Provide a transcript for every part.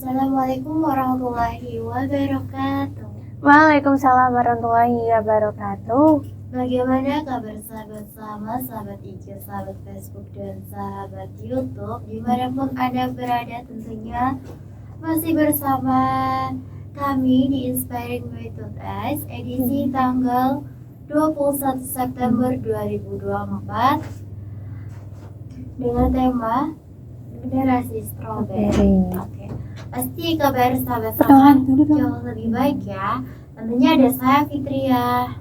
Assalamualaikum warahmatullahi wabarakatuh. Waalaikumsalam warahmatullahi wabarakatuh. Bagaimana kabar sahabat sama, sahabat IG, sahabat Facebook, dan sahabat YouTube dimanapun Anda berada, tentunya masih bersama kami di Inspiring Method S edisi tanggal 21 September 2024 dengan tema generasi strawberry. Oke. Pasti kabar sahabat sama jauh lebih baik ya. Tentunya ada saya Fitria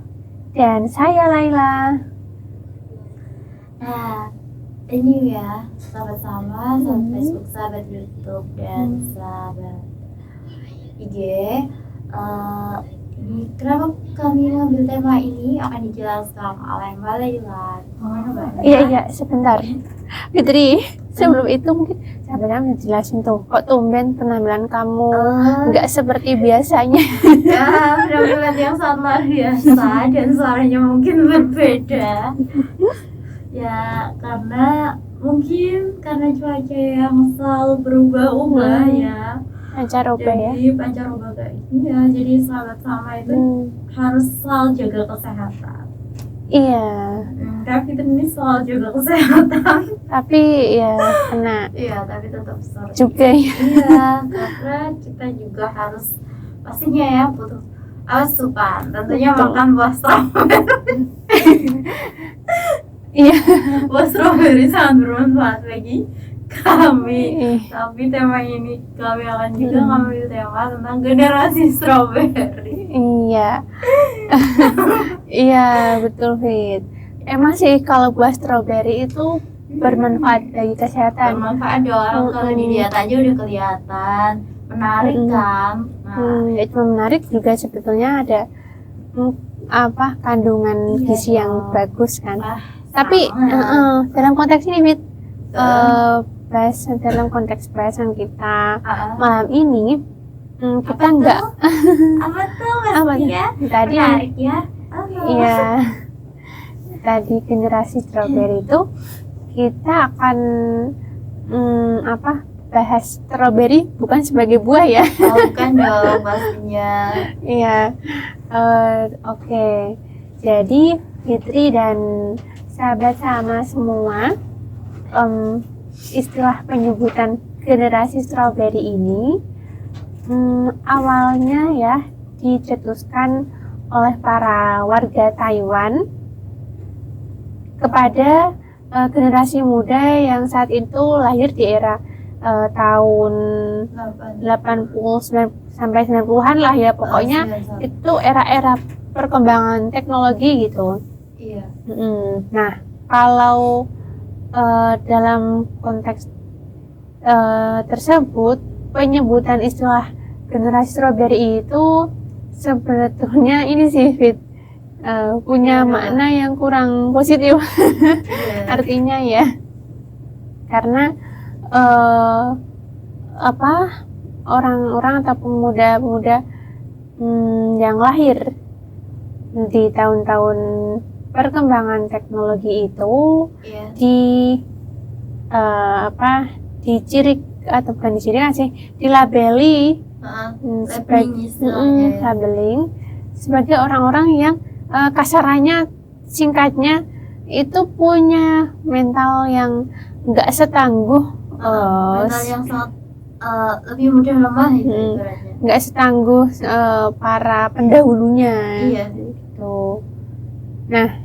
Dan saya Laila. Nah, ini ya sahabat sama, sahabat Facebook, sahabat YouTube, dan sahabat IG. Ini kenapa kami ngambil tema ini akan dijelaskan oleh Mbak Laila. Iya, sebentar. Fitri, sebelum itu mungkin sahabatnya jelasin tuh, kok tumben penampilan kamu nggak seperti biasanya. Ya, penampilan yang sangat luar biasa dan suaranya mungkin berbeda. Ya, karena cuaca yang selalu berubah-ubah ya. Pancaroba ya. Jadi pancaroba kayak ini ya. Jadi sahabat sama itu harus selalu jaga kesehatan. Iya. Tapi ini selalu jaga kesehatan. Tapi ya kena. Iya, tapi tetap sorry Juga ya. Iya, karena kita juga harus pastinya ya butuh asupan. Tentunya makan buah strawberry. Iya. Buah strawberry sangat bermanfaat bagi kami. Tapi tema ini kami akan juga ngambil tema tentang generasi strawberry. Iya. Iya, betul Fit. Emang sih kalau buah strawberry itu bermanfaat bagi kesehatan. Bermanfaat dong, kalau dilihat aja udah kelihatan menarik kan. Itu menarik juga, sebetulnya ada kandungan gizi yang bagus kan. Tapi dalam konteks ini Fit, dalam konteks bahasan kita malam ini, kita nggak apa tuh ya? Tadi menarik ya. Iya, tadi generasi strawberry itu kita akan bahas strawberry bukan sebagai buah ya. Bukan dong pastinya. Iya. Oke. Jadi Fitri dan sahabat sama semua, istilah penyebutan generasi strawberry ini awalnya ya dicetuskan oleh para warga Taiwan kepada generasi muda yang saat itu lahir di era tahun 80 sampai 90-an lah ya, pokoknya itu era-era perkembangan teknologi gitu. Iya. Nah, kalau dalam konteks tersebut, penyebutan istilah generasi strawberry itu sebetulnya ini sih Fit, punya makna yang kurang positif. Artinya ya, karena orang-orang atau pemuda-pemuda yang lahir di tahun-tahun perkembangan teknologi itu dicirik atau bukan dicirik sih, dilabeli labeling sebagai orang-orang yang kasarannya, singkatnya itu punya mental yang nggak setangguh, mental yang sangat lebih mudah lemah itu ibaratnya. Nggak setangguh para pendahulunya. Iya. Gitu. Nah,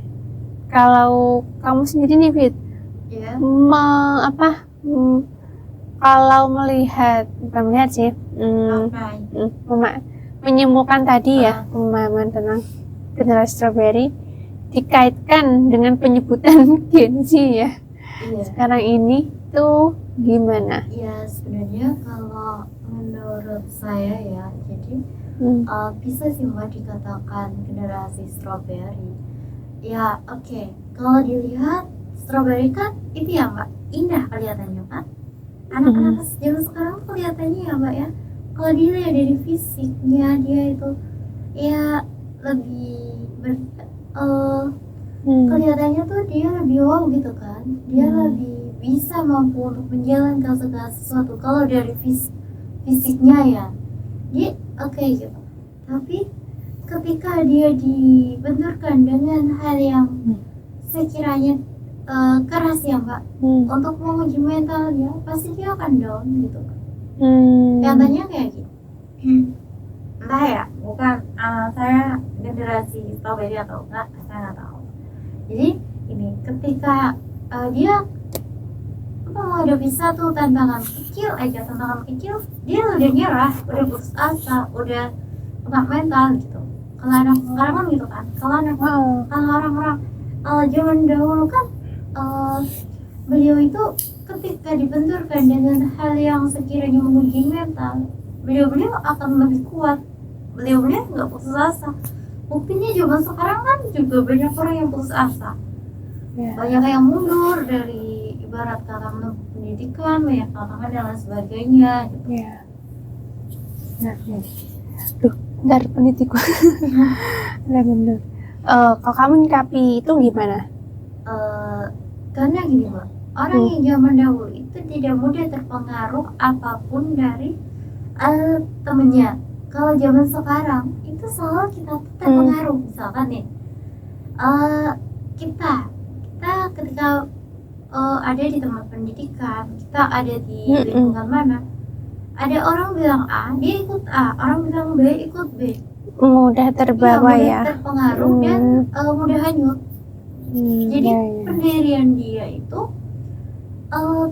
kalau kamu sendiri nih Fit, kalau melihat, bukan melihat sih, menyimpulkan tadi ya pemahaman tentang generasi strawberry dikaitkan dengan penyebutan Gen Z ya. Sekarang ini tuh gimana? Ya sebenarnya kalau menurut saya ya, jadi bisa sih Mbak dikatakan generasi strawberry. Ya oke. Kalau dilihat strawberry kan itu ya Mbak, indah kelihatannya kan. Anak-anak zaman sekarang kelihatannya ya Mbak ya, kalau dilihat dari fisiknya dia itu ya lebih kelihatannya tuh dia lebih wow gitu kan, dia lebih bisa mampu untuk menjalankan segala sesuatu kalau dari fisiknya ya, dia oke gitu. Tapi ketika dia dibenturkan dengan hal yang sekiranya keras ya Mbak, untuk menguji mentalnya, pasti dia akan down gitu. Contohnya kayak gitu. Entah ya, bukan saya generasi strawberry atau enggak, saya nggak tahu. Jadi ini ketika dia menghadapi satu tantangan kecil, dia udah nyerah, udah putus asa, udah kena mental gitu. Kalau anak sekarang kan gitu kan, kalau orang-orang zaman dahulu kan beliau itu ketika dibenturkan dengan hal yang sekiranya menguji mental, beliau akan lebih kuat, beliau nggak putus asa. Buktinya zaman sekarang kan juga banyak orang yang putus asa, banyak yang mundur dari ibarat kata pendidikan, banyak tantangan dan lain sebagainya gitu. Bentar, penitiku. Bener. Kalau kamu nyikapi itu gimana? Karena gini Mbak, orang yang zaman dahulu itu tidak mudah terpengaruh apapun dari temennya. Kalau zaman sekarang itu selalu kita terpengaruh. Misalkan nih, kita ketika ada di tempat pendidikan, kita ada di lingkungan mana, ada orang bilang A, dia ikut A, orang bilang B, ikut B. Mudah terbawa mudah ya, terpengaruh dan mudah hanyut. Jadi pendirian dia itu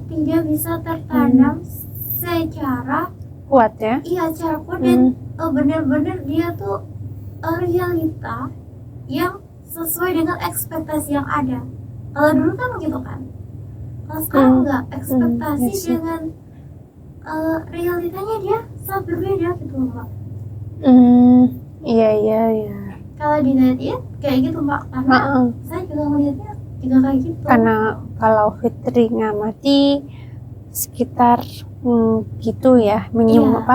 tidak bisa tertanam secara kuat ya. Iya, secara kuat dan benar-benar dia tuh realita yang sesuai dengan ekspektasi yang ada. Kalau dulu kan begitu kan, kalau sekarang enggak, ekspektasi dengan realitanya dia sangat berbeda gitu Mbak. Iya. Kalau dilihat kayak gitu Mbak, karena saya juga melihatnya juga kayak gitu. Karena kalau Fitri ngamati sekitar gitu ya,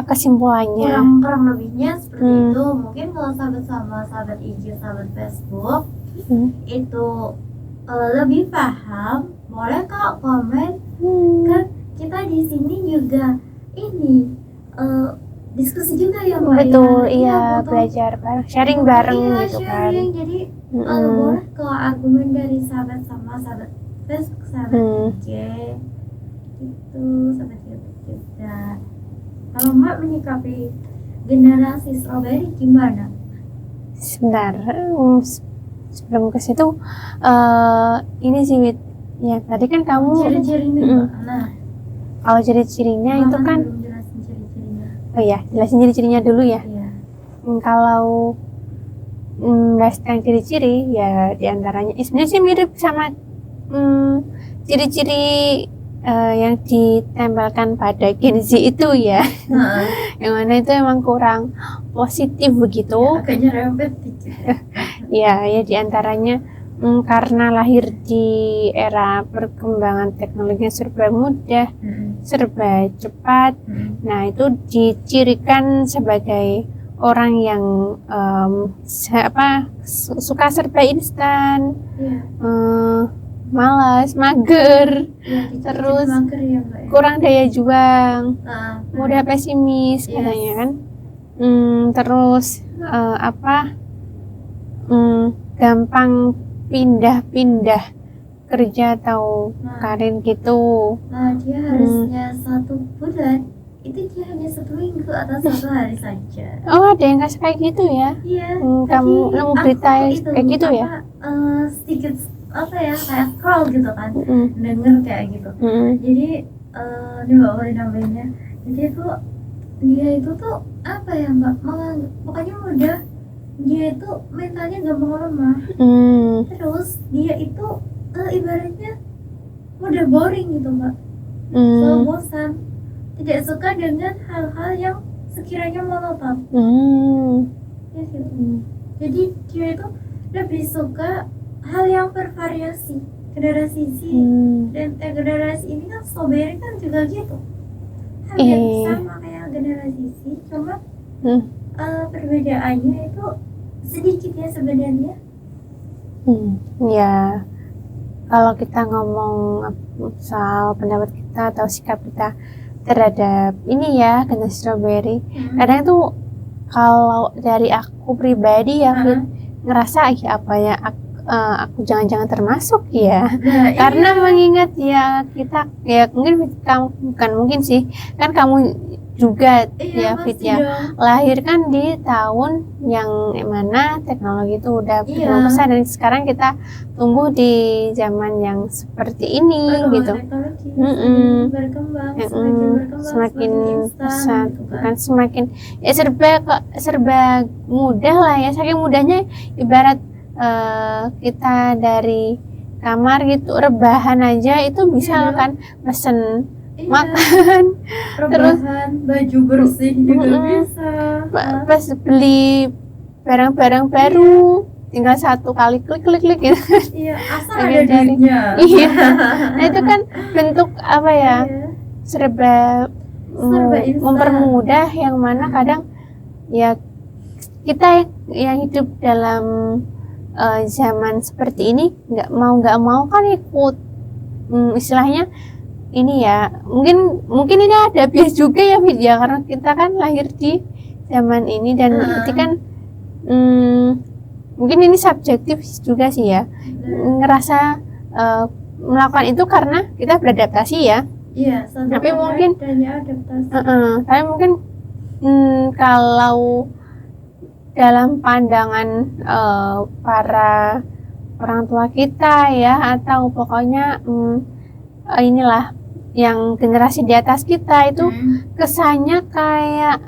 kesimpulannya. Kurang lebihnya seperti itu. Mungkin kalau sahabat IG, sahabat Facebook itu lebih paham, boleh Kak komen. Kan kita di sini juga ini diskusi juga ya Mbak. Betul, iya, belajar bareng, sharing bareng gitu kan. Jadi boleh kalau argumen dari sahabat Facebook, sahabat IG itu, sahabat YouTube juga. Kalau Mbak menyikapi generasi strawberry gimana? Sebentar, sebelum ke situ ini sih Wit, ya tadi kan kamu ciri-cirinya. Nah, kalau ciri-cirinya itu kan jelasin ciri-cirinya. Oh ya, jelasin ciri-cirinya dulu ya. Iya. Kalau berdasarkan ciri-ciri ya diantaranya sebenarnya sih mirip sama ciri-ciri yang ditempelkan pada Gen Z itu ya. Yang mana itu emang kurang positif begitu. Agak nyerempet dikit. Ya diantaranya karena lahir di era perkembangan teknologi serba mudah, serba cepat. Nah, itu dicirikan sebagai orang yang suka serba instan, malas, mager, terus mager ya, Mbak, ya? kurang daya juang, mudah pesimis katanya kan. Terus gampang pindah-pindah kerja atau karir gitu. Nah, dia harusnya 1 bulan itu dia hanya 1 minggu atau 1 hari saja. Oh, ada yang kasih kayak gitu ya? Iya. Kamu nemu berita kayak gitu ya? Sedikit kayak scroll gitu kan, denger kayak gitu. Jadi ini Mbak boleh nambahinnya. Jadi dia itu tuh apa ya Mbak? Pokoknya mudah. Dia itu mentalnya gampang lemah. Terus dia itu ibaratnya mudah boring gitu Mbak. Selalu bosan, tidak suka dengan hal-hal yang sekiranya monoton. Ya gitu. Jadi dia itu lebih suka hal yang bervariasi. Generasi Z dan generasi ini kan strawberry kan juga gitu. Hampir sama kayak generasi Z, cuma perbedaannya itu sedikit ya sebenarnya. Ya, kalau kita ngomong soal pendapat kita atau sikap kita terhadap ini ya, generasi strawberry. Kadang tuh kalau dari aku pribadi ya, Fit, ngerasa ya apa ya, aku jangan-jangan termasuk ya. Nah, Karena iya. mengingat ya kita ya mungkin kamu bukan mungkin sih, kan kamu juga Iya, ya Fit pasti ya dong. lahir kan di tahun yang mana teknologi itu udah Iya. berkembang pesat dan sekarang kita tumbuh di zaman yang seperti ini gitu. Teknologi Mm-mm. berkembang, Mm-mm. semakin berkembang, Semakin instan pesat, gitu kan. bukan semakin ya serba mudah lah ya, saking mudahnya ibarat kita dari kamar gitu rebahan aja itu bisa Iya. kan pesen Iya. makan terus Rebahan, baju bersih juga bisa. pas beli barang-barang baru tinggal satu kali klik gitu. Iya, asal Pengen ada cari. duitnya. Iya. Nah itu kan bentuk apa ya, Iya. serba Instan. mempermudah yang mana kadang ya kita yang hidup dalam zaman seperti ini nggak mau kan ikut istilahnya ini ya, mungkin ini ada bias juga ya Fit ya, karena kita kan lahir di zaman ini dan berarti kan mungkin ini subjektif juga sih ya, ngerasa melakukan itu karena kita beradaptasi ya. Iya, Tapi mungkin adaptasi. tapi mungkin kalau dalam pandangan para orang tua kita ya, atau pokoknya inilah yang generasi di atas kita itu kesannya kayak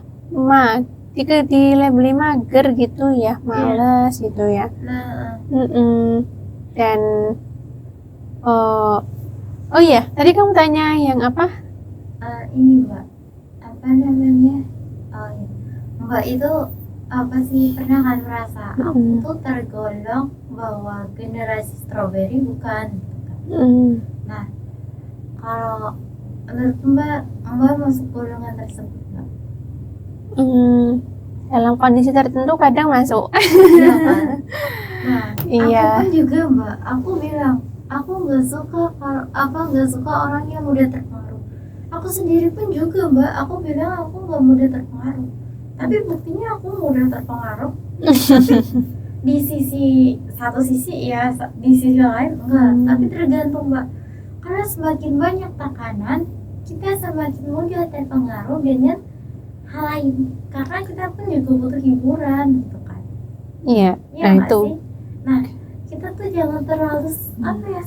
di labeli mager gitu ya, males gitu ya. Nah, Dan oh iya, tadi kamu tanya yang apa? ini Mbak, apa namanya? Oh iya, Mbak itu apa sih pernah kan merasa aku tuh tergolong bahwa generasi strawberry bukan? Nah, kalau menurut Mbak masuk golongan tersebut Mbak? Dalam kondisi tertentu kadang masuk. Iya kan? Nah, Iya. aku pun juga Mbak, aku bilang aku nggak suka orang yang mudah terpengaruh. Aku sendiri pun juga Mbak, aku bilang aku nggak mudah terpengaruh. Tapi buktinya aku mudah terpengaruh. Tapi di satu sisi ya, di sisi lain enggak. Tapi tergantung Mbak. Karena semakin banyak tekanan, kita semakin mudah terpengaruh dengan hal lain. Karena kita pun juga butuh hiburan gitu kan. Iya, Iya nah nggak itu. sih? Nah, kita tuh jangan terlalu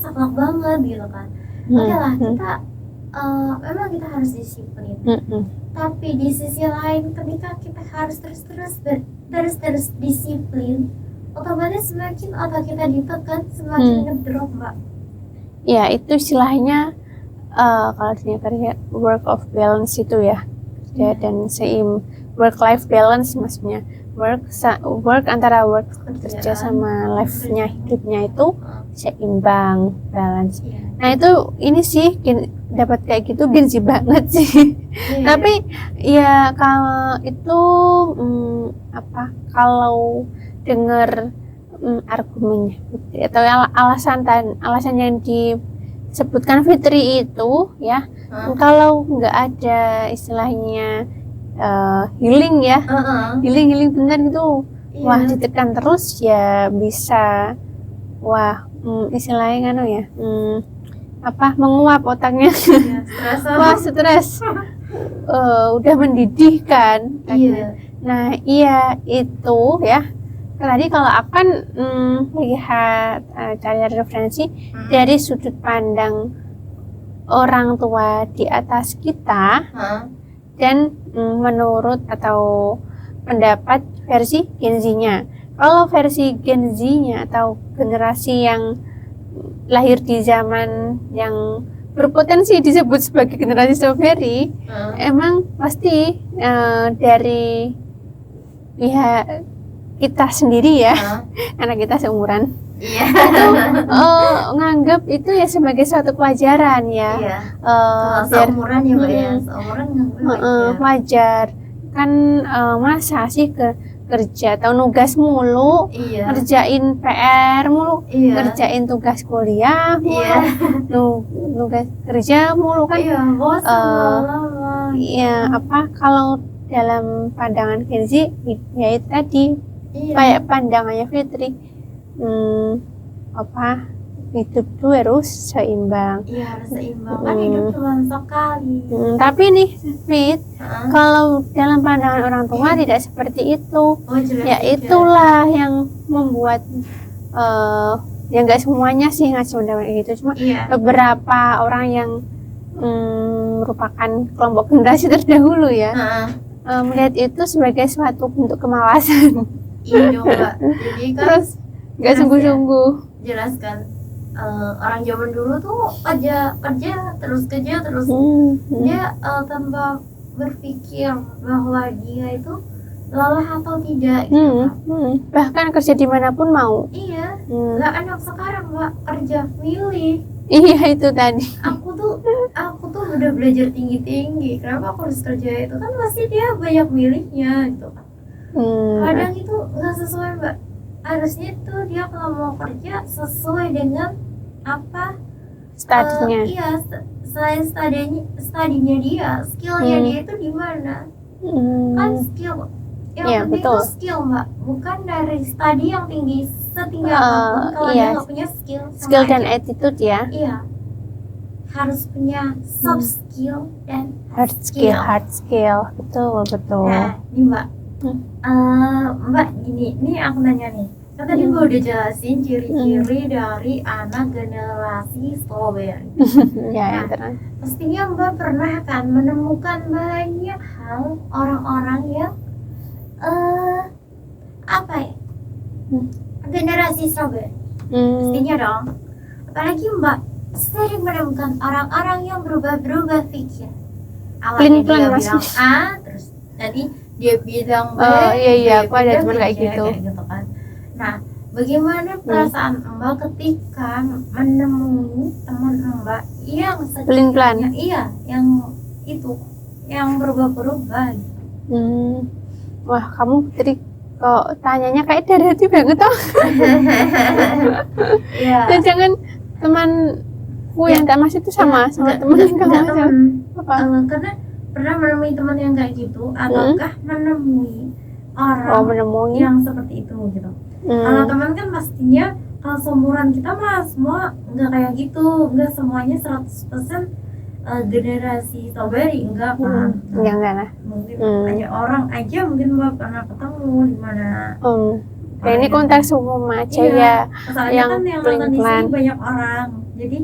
saklek banget gitu kan. Oke lah, kita memang kita harus disiplin. Tapi di sisi lain ketika kita harus terus disiplin, otomatis semakin otak kita ditekan semakin ngedrop Mbak. Ya itu istilahnya kalau dunia kerja work of balance itu ya, kerja dan work life balance maksudnya, work antara work kerja sama life-nya hidupnya itu seimbang, balance. Nah itu ini sih dapat kayak gitu Gen Z banget sih. Tapi ya kalau itu kalau dengar argumennya atau alasan yang disebutkan Fitri itu ya, kalau nggak ada istilahnya healing ya, healing benar gitu, wah ditekan terus ya bisa istilahnya kan ya menguap otaknya. Wah stres. Udah mendidih kan. Nah iya itu ya, tadi kalau aku kan lihat cari referensi dari sudut pandang orang tua di atas kita dan menurut atau pendapat versi Gen Z-nya. Kalau versi Gen Z-nya atau generasi yang lahir di zaman yang berpotensi disebut sebagai generasi strawberry, emang pasti dari pihak kita sendiri ya, karena kita seumuran, itu nganggap itu ya sebagai suatu kewajaran ya. Seumuran ya Mbak ya, seumuran nganggap wajar kan, masa sih kerja atau nugas mulu, ngerjain PR mulu, ngerjain tugas kuliah mulu, nugas kerja mulu kan, bosan lama-lama ya apa kalau dalam pandangan Kenzi ya itu tadi iya. kayak pandangannya Fitri apa hidup tuh harus seimbang. Iya harus seimbang kan hidup cuma sekali. Tapi nih Fit, Heeh. kalau dalam pandangan orang tua tidak seperti itu. Oh jelas Ya juga. itulah yang membuat ya nggak semuanya sih ngasih pendapat kayak gitu, cuma Iya. beberapa orang yang merupakan kelompok generasi terdahulu ya Heeh. melihat itu sebagai suatu bentuk kemalasan. Iya dong Mbak. Jadi kan Terus nggak sungguh-sungguh. jelas kan orang zaman dulu tuh kerja terus dia tanpa berpikir bahwa dia itu lelah atau tidak gitu kan. Bahkan kerja dimanapun mau. Iya, nggak anak sekarang Mbak kerja milih. Iya itu tadi. Aku tuh udah belajar tinggi kenapa aku harus kerja itu kan pasti dia banyak milihnya gitu kan. Kadang itu nggak sesuai Mbak, harusnya tuh dia kalau mau kerja sesuai dengan apa Studinya. iya selain studinya dia, skillnya dia itu di mana kan skill yang Iya, penting betul. itu skill Mbak, bukan dari studi yang tinggi setinggi apapun kalau iya. dia nggak punya skill sama Skill dan aja. attitude ya. Iya harus punya soft skill dan Hard skill. Betul. Nah, nih Mbak, Mbak gini, nih aku nanya nih. Kan tadi Mbak udah jelasin ciri-ciri dari anak generasi strawberry. Ya, yang terang. Pastinya Mbak pernah kan menemukan banyak hal orang-orang yang apa ya? Generasi strawberry. Pastinya dong. Apalagi Mbak sering menemukan orang-orang yang berubah pikir. Awalnya Pelin-pelan, dia Mas. bilang A, terus nanti dia bilang B. Iya, aku ada dia teman kayak C, gitu. kan. Nah, bagaimana perasaan Mbak ketika menemui teman Mbak yang Pelin-pelan. iya, yang itu, yang berubah-berubah. Wah, kamu tadi kok tanyanya kayak dari hati banget toh. Iya. Dan jangan temanku yang tak masuk itu sama teman yang kamu Enggak masuk. teman. Apa? Karena pernah menemui teman yang kayak gitu ataukah menemui orang Menemui. yang seperti itu gitu. Kalau teman kan pastinya kalau seumuran kita mah semua nggak kayak gitu, nggak semuanya 100% generasi strawberry, enggak kan. Enggak lah. Mungkin hanya orang aja mungkin Mbak pernah ketemu di mana. Ya ini konteks umum aja ya. Soalnya yang kan yang nonton di pelin-pelan. sini banyak orang. Jadi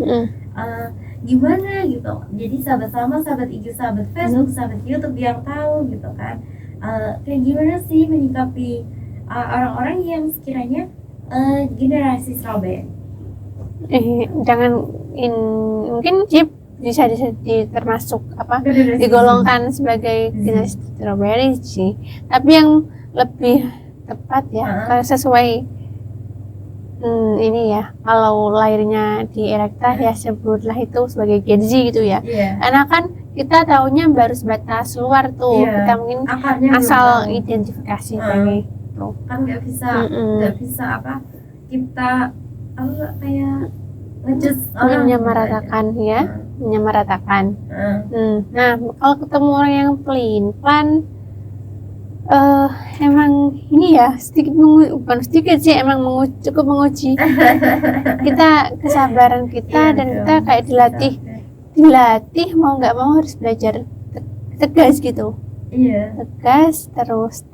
gimana gitu. Jadi sahabat sama, sahabat IG, sahabat Facebook, sahabat YouTube biar tahu gitu kan. Kayak gimana sih menyikapi orang-orang yang sekiranya generasi strawberry. Mungkin Jeep bisa termasuk apa digolongkan sebagai generasi strawberry sih. Tapi yang lebih tepat ya kalau sesuai ini ya, kalau lahirnya di era kita ya sebutlah itu sebagai Gen Z gitu ya. Karena kan kita tahunya baru sebatas luar tuh, kita mungkin asal identifikasi sebagai itu. Kan nggak bisa apa kita kayak ngejudge orang menyamaratakan ya, menyamaratakan. Nah, kalau ketemu orang yang pelin-pelan emang ini ya bukan sedikit sih, emang cukup menguji kita, kesabaran kita, dan kita kayak dilatih mau nggak mau harus belajar tegas gitu. Tegas terus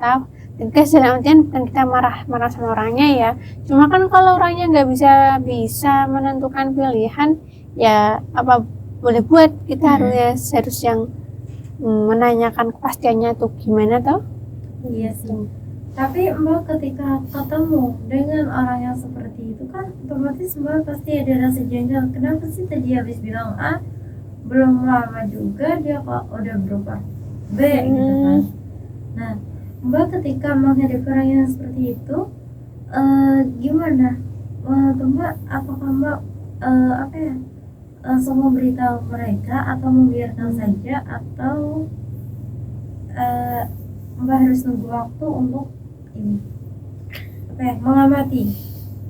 tegas dalam artian bukan kita marah sama orangnya ya, cuma kan kalau orangnya nggak bisa menentukan pilihan ya apa boleh buat, kita harus yang menanyakan kepastiannya tuh gimana toh. Iya sih. Tapi Mbak ketika ketemu dengan orang yang seperti itu kan otomatis Mbak pasti ada rasa jengkel. Kenapa sih tadi habis bilang A, belum lama juga dia kok udah berubah B gitu kan. Nah, Mbak ketika menghadapi orang yang seperti itu gimana? Mbak apakah Mbak langsung memberitahu mereka atau membiarkan saja, atau Mbak harus nunggu waktu untuk ini mengamati?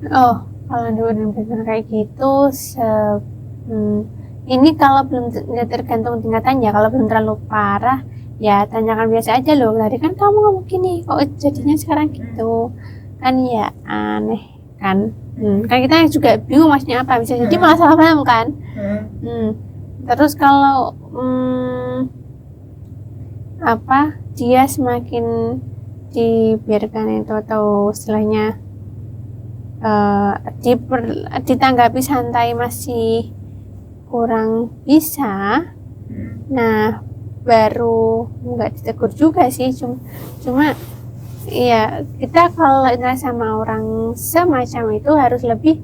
Kalau dulu benar kayak gitu ini kalau belum tergantung tingkatannya, kalau belum terlalu parah ya tanyakan biasa aja loh, tadi kan kamu ngomong gini kok jadinya sekarang gitu kan, ya aneh kan. Kan kita juga bingung maksudnya apa, bisa jadi malah salah paham kan. Terus kalau apa dia semakin dibiarkan itu atau istilahnya ditanggapi santai masih kurang bisa, nah baru nggak ditegur juga sih, cuma ya kita kalau interaksi sama orang semacam itu harus lebih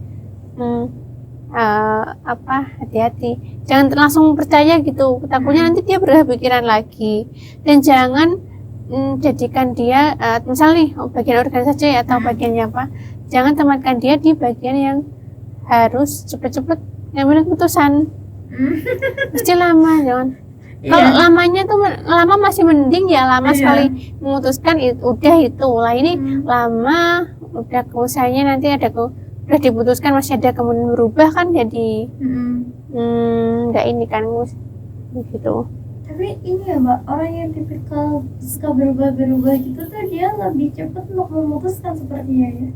hati-hati, jangan langsung percaya gitu, takutnya nanti dia berubah pikiran lagi. Dan jangan jadikan dia misalnya bagian organisasi atau bagiannya apa, jangan tempatkan dia di bagian yang harus cepet-cepet ngambil keputusan. Pasti lama, jangan. Kalau lamanya tuh lama masih mending ya, lama sekali memutuskan udah itu lah. Ini lama udah usahanya nanti ada udah diputuskan masih ada kemudian berubah kan, jadi nggak ini kan gitu. Tapi ini ya Mbak, orang yang tipikal suka berubah-berubah gitu tuh dia lebih cepat untuk memutuskan sepertinya ya.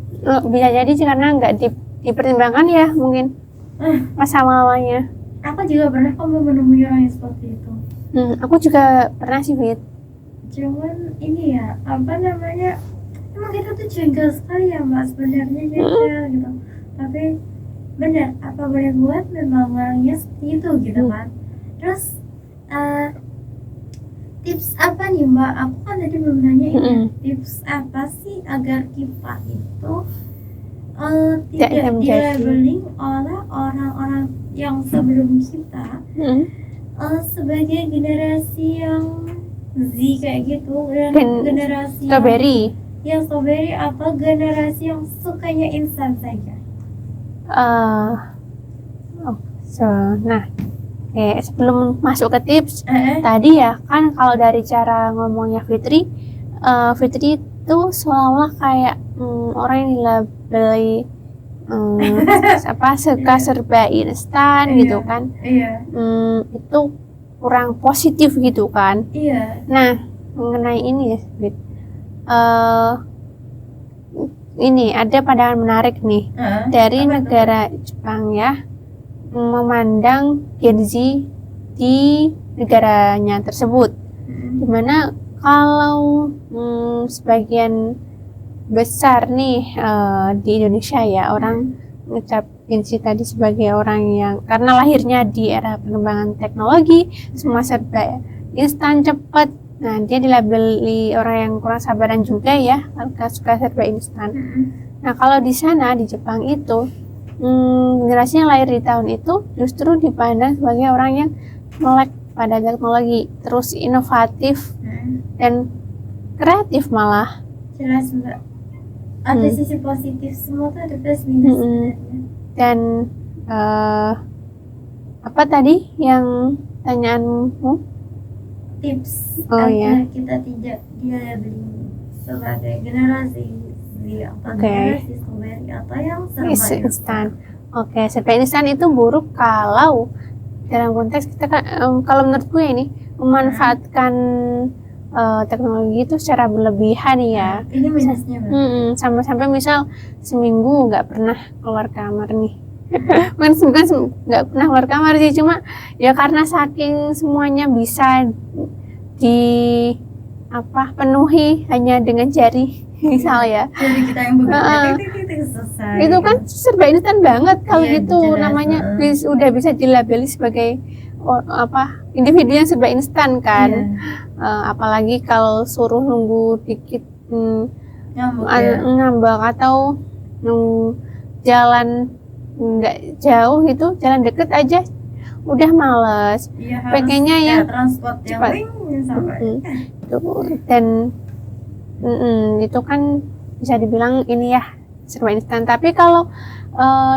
Bisa jadi sih karena nggak dipertimbangkan ya mungkin masa lamanya. Aku juga pernah menemui orang yang seperti itu. Aku juga pernah sih, Fit. Cuman ini ya, apa namanya, emang kita tuh jengkel sekali ya Mbak, sebenarnya jengkel gitu. Tapi benar, apa boleh buat memang orangnya seperti itu gitu kan. Terus tips apa nih Mbak, aku kan tadi belum nanya ini, tips apa sih agar kita itu tidak di-labeling oleh orang-orang yang sebelum kita sebagai generasi yang Z kayak gitu, dan generasi strawberry atau generasi yang sukanya instan saja. Nah, sebelum masuk ke tips tadi ya kan, kalau dari cara ngomongnya Fitri itu seolah-olah kayak orang yang dilabeli suka serba instan gitu kan. Itu kurang positif gitu kan. Nah, mengenai ini ya, ini ada pandangan menarik nih dari negara Jepang ya, memandang Gen Z di negaranya tersebut, dimana kalau sebagian besar nih di Indonesia ya, orang ngecap Gen Z tadi sebagai orang yang karena lahirnya di era pengembangan teknologi, semua serba instan cepat. Nah, dia dilabeli orang yang kurang sabaran juga ya, karena suka serba instan. Nah, kalau di sana di Jepang itu generasi yang lahir di tahun itu justru dipandang sebagai orang yang melek pada teknologi, terus inovatif dan kreatif malah. Jelas Mbak, ada sisi positif, semua tuh ada plus minus sebenarnya. Dan apa tadi yang tanyaanmu? Tips agar kita tidak dilabeli sebagai generasi Z atau generasi strawberry atau yang serba instan. Serba instan itu buruk kalau dalam konteks kita kan, kalau menurut gue ini memanfaatkan teknologi itu secara berlebihan ya. Ini minusnya sampai misal seminggu nggak pernah keluar kamar nih. bukan nggak pernah keluar kamar sih, cuma ya karena saking semuanya bisa penuhi hanya dengan jari misal ya. Jadi kita yang selesai. Itu kan serba instan banget kalau gitu, namanya udah bisa dilabeli sebagai individu yang serba instan kan. Apalagi kalau suruh nunggu dikit ngambek atau jalan nggak jauh gitu, jalan deket aja udah males, pengennya yang transport cepat. Dan itu kan bisa dibilang ini ya serba instan. Tapi kalau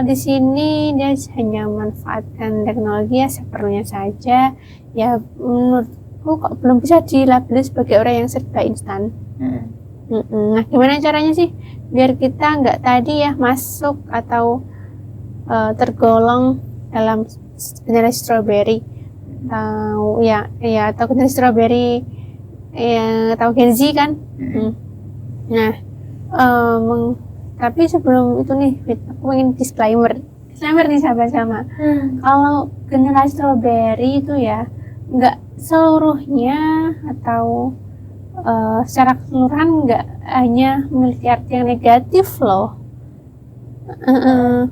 di sini dia hanya memanfaatkan teknologi ya seperlunya saja ya, menurutku kok belum bisa dilabeli sebagai orang yang serba instan. Nah, gimana caranya sih biar kita nggak tadi ya masuk atau tergolong dalam generasi strawberry, tahu ya, atau generasi strawberry, ya tahu Gen Z kan. Nah, tapi sebelum itu nih, aku ingin disclaimer nih sahabat sama. Kalau generasi strawberry itu ya nggak seluruhnya atau secara keseluruhan nggak hanya memiliki arti yang negatif loh.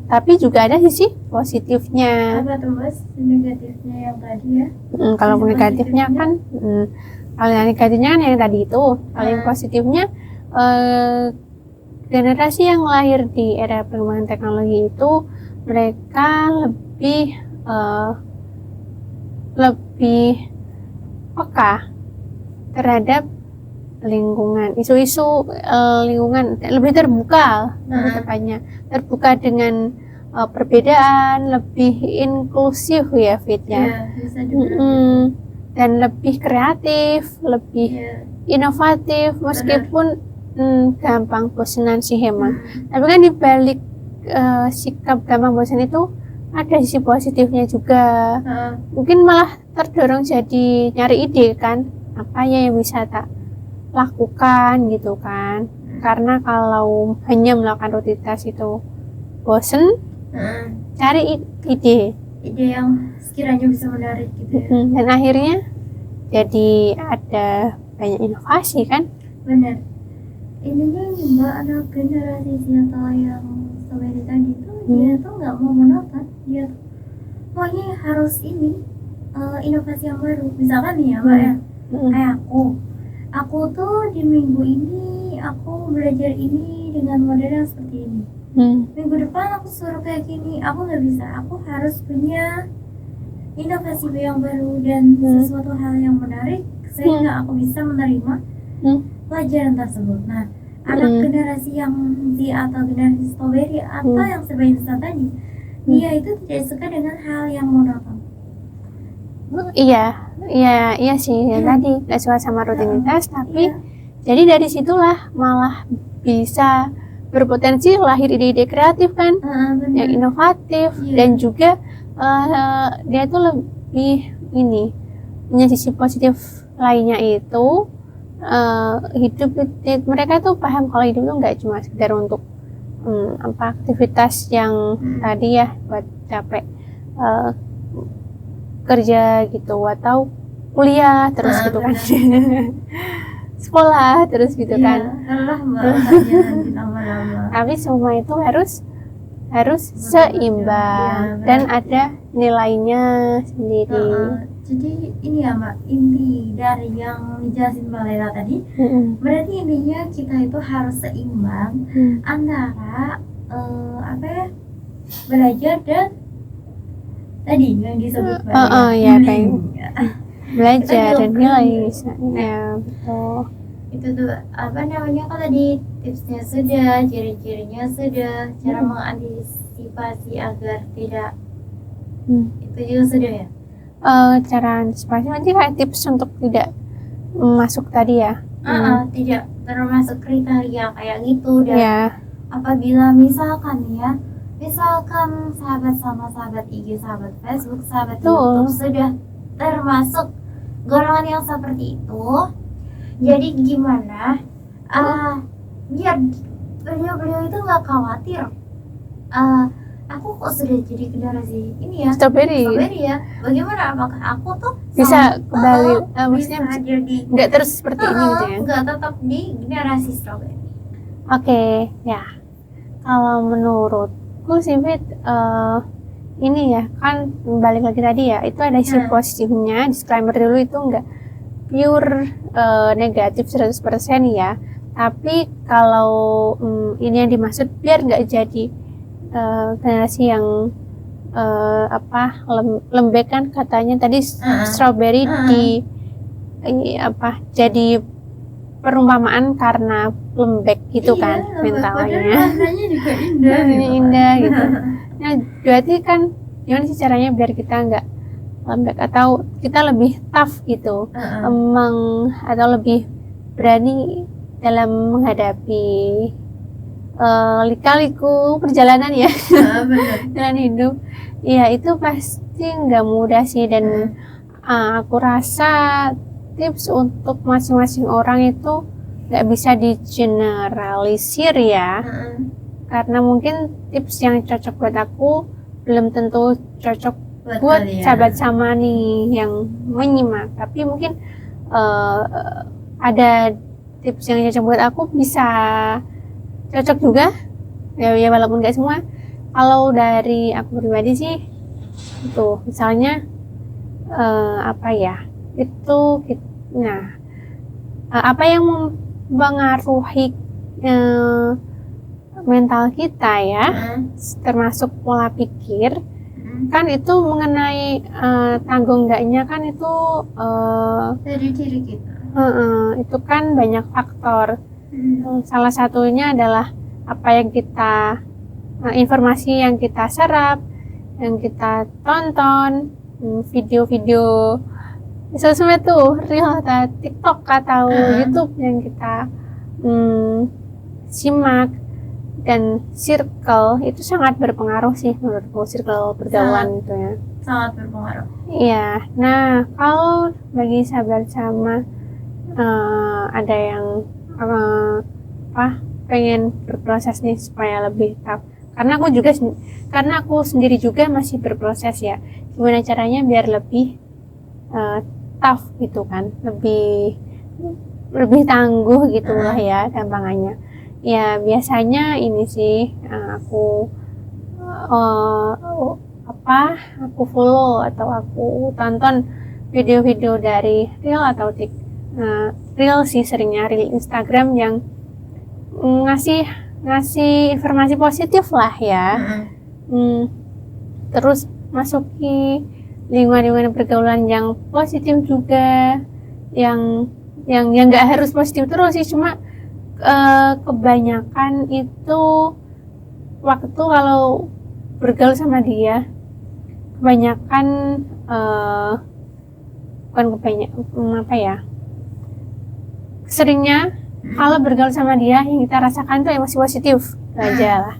Tapi juga ada sisi positifnya. Apa tuh Mas negatifnya yang tadi ya? Kalau negatifnya kan, kalau yang negatifnya kan yang tadi itu. Kalau yang positifnya, generasi yang lahir di era perkembangan teknologi itu mereka lebih peka terhadap lingkungan, isu-isu lingkungan, lebih terbuka, lebih tepatnya terbuka dengan perbedaan, lebih inklusif ya Fit ya. Dan lebih kreatif, lebih inovatif, meskipun gampang bosenan sih emang. Tapi kan di balik sikap gampang bosan itu ada sisi positifnya juga. Mungkin malah terdorong jadi nyari ide kan, apa ya yang bisa tak lakukan gitu kan. Karena kalau hanya melakukan rutinitas itu bosen, cari ide yang sekiranya bisa menarik gitu ya. Dan akhirnya jadi ada banyak inovasi kan. Benar. Ininya Mbak, anak generasi Zeta yang strawberry tadi tuh dia tuh nggak mau monoton, dia tuh pokoknya harus ini inovasi yang baru. Misalkan nih ya Mbak ya, kayak aku tuh di minggu ini aku belajar ini dengan model yang seperti ini. Minggu depan aku suruh kayak gini, aku nggak bisa. Aku harus punya inovasi yang baru dan sesuatu hal yang menarik sehingga aku bisa menerima pelajaran tersebut. Nah, anak generasi yang Z atau generasi strawberry atau yang sebaiknya tadi, dia itu tidak suka dengan hal yang monoton. Iya sih, ya tadi gak suka sama rutinitas, tapi jadi dari situlah malah bisa berpotensi lahir ide-ide kreatif kan, yang inovatif, dan juga dia tuh lebih punya sisi positif lainnya itu, hidup mereka tuh paham kalau hidup itu nggak cuma sekedar untuk aktivitas yang tadi ya buat capek kerja gitu atau kuliah terus gitu kan. Sekolah terus gitu kan. Tapi semua itu harus seimbang dan ada nilainya sendiri. Jadi ini ya Mbak, inti dari yang dijelasin Mbak Lela tadi, berarti intinya kita itu harus seimbang antara belajar dan tadi yang disebut belajar dan nilai ya, betul. Itu tuh kalau tadi tipsnya sudah, ciri-cirinya sudah, cara mengantisipasi agar tidak itu juga sudah ya. Cara antisipasi nanti kayak tips untuk tidak masuk tadi ya. Tidak termasuk kriteria kayak gitu. Dan apabila misalkan sahabat sama sahabat IG, sahabat Facebook, sahabat YouTube sudah termasuk golongan yang seperti itu, jadi gimana biar beliau itu nggak khawatir, aku kok sudah jadi generasi ini ya strawberry ya, bagaimana apakah aku tuh bisa kembali maksudnya nggak terus seperti ini gitu ya, nggak tetap di generasi strawberry. Oke, ya kalau menurutku sih Fit, ini ya kan balik lagi tadi ya, itu ada sisi positifnya. Disclaimer dulu, itu enggak pure negatif 100% ya, tapi kalau ini yang dimaksud biar nggak jadi generasi yang lembek kan katanya tadi, strawberry jadi perumpamaan karena lembek gitu kan mentalnya. Warnanya juga indah, indah gitu. Nah, berarti kan gimana sih caranya biar kita nggak lembek atau kita lebih tough gitu, atau lebih berani dalam menghadapi lika-liku perjalanan ya, jalan hidup. ya itu pasti nggak mudah sih, dan aku rasa tips untuk masing-masing orang itu nggak bisa digeneralisir ya, karena mungkin tips yang cocok buat aku belum tentu cocok buat sahabat sama nih yang menyimak. Tapi mungkin ada tips yang cocok buat aku bisa cocok juga ya walaupun nggak semua. Kalau dari aku pribadi sih itu misalnya apa ya, itu nah apa yang mempengaruhi mental kita ya, termasuk pola pikir kan itu mengenai tanggung enggaknya kan itu dari diri kita. Itu kan banyak faktor. Salah satunya adalah apa yang kita informasi yang kita serap, yang kita tonton, video-video sosmed tuh, reel atau TikTok atau YouTube yang kita simak, dan circle itu sangat berpengaruh sih menurutku, circle pergaulan itu ya. Sangat berpengaruh. Iya. Nah, kalau bagi sahabat sama ada yang pengen berproses nih supaya lebih tahu, karena aku sendiri juga masih berproses ya, gimana caranya biar lebih tough gitu kan, lebih tangguh gitulah ya gampangannya. Ya biasanya ini sih aku follow atau aku tonton video-video dari reel atau reel sih, seringnya reel Instagram yang ngasih informasi positif lah ya. Terus masuki lingkungan pergaulan yang positif juga, yang nggak harus positif terus sih, cuma kebanyakan itu waktu kalau bergaul sama dia kebanyakan seringnya kalau bergaul sama dia yang kita rasakan tuh emosi positif aja lah.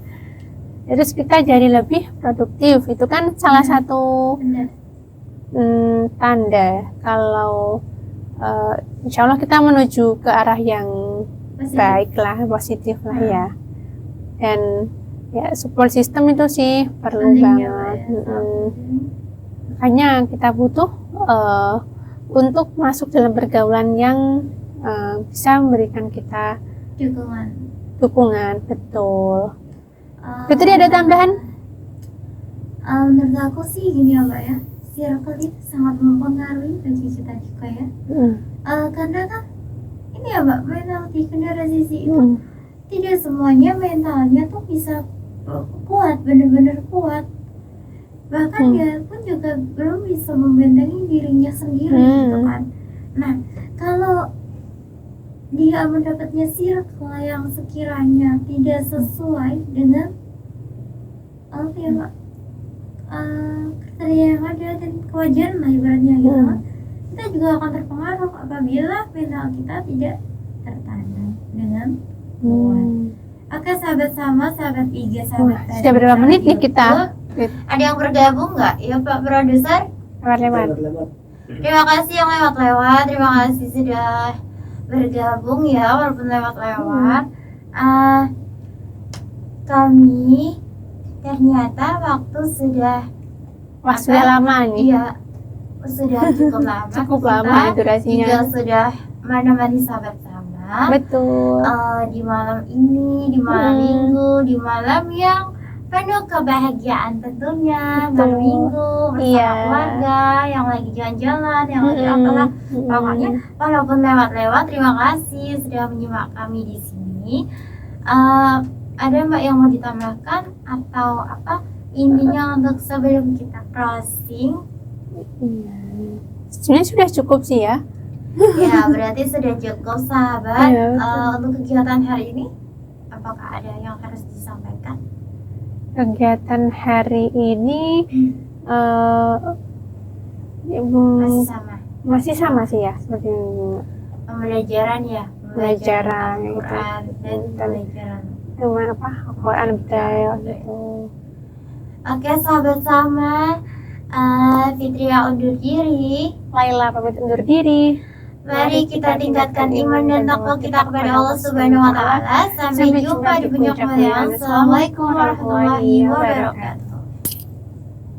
Terus kita jadi lebih produktif, itu kan salah satu tanda kalau insya Allah kita menuju ke arah yang baik lah, positif lah ya. Dan ya support system itu sih perlu banget. Makanya kita butuh untuk masuk dalam pergaulan yang bisa memberikan kita dukungan, betul. Fitri ada tambahan? Menurut aku sih gini ya Mbak ya, circle itu sangat mempengaruhi bagi kita juga ya. Karena kan ini ya Mbak, mental di generasi itu tidak semuanya mentalnya tuh bisa kuat, benar-benar kuat. Bahkan dia pun juga belum bisa membentengi dirinya sendiri gitu kan. Nah, kalau dia mendapatnya circle yang sekiranya tidak sesuai dengan apa ya Mbak, kriteria yang ada dan kewajaran lah ibaratnya gitu, kita juga akan terpengaruh apabila mental kita tidak tertanam dengan kuat. Oke sahabat sama, sahabat IG, sahabat sudah berapa menit nih kita? Ada yang bergabung nggak? Ya Pak Produser? Lewat. Terima kasih yang lewat-lewat, terima kasih sudah bergabung ya walaupun lewat-lewat. Kami ternyata waktu sudah lama nih. Iya, sudah cukup lama. Cukup lama durasinya. Juga sudah menemani sahabat sama. Betul. Di malam ini, di malam minggu, di malam yang penuh kebahagiaan tentunya. Malam minggu bersama keluarga, yang lagi jalan-jalan, yang lagi apalah. Pokoknya walaupun lewat-lewat, terima kasih sudah menyimak kami di sini. Ada Mbak yang mau ditambahkan atau apa intinya untuk sebelum kita closing? Sebenarnya sudah cukup sih ya. Ya berarti sudah cukup sahabat. Untuk kegiatan hari ini apakah ada yang harus disampaikan? Kegiatan hari ini masih sama sih ya, seperti pembelajaran ya, pembelajaran Al-Quran dan pembelajaran Al-Quran Braille gitu. Oke sahabat sama, Fitria undur diri. Laila pamit undur diri. Mari kita tingkatkan iman dan takwa kita kepada Allah Subhanahu wa taala. Sampai jumpa di puncak mulia. Assalamualaikum warahmatullahi wabarakatuh.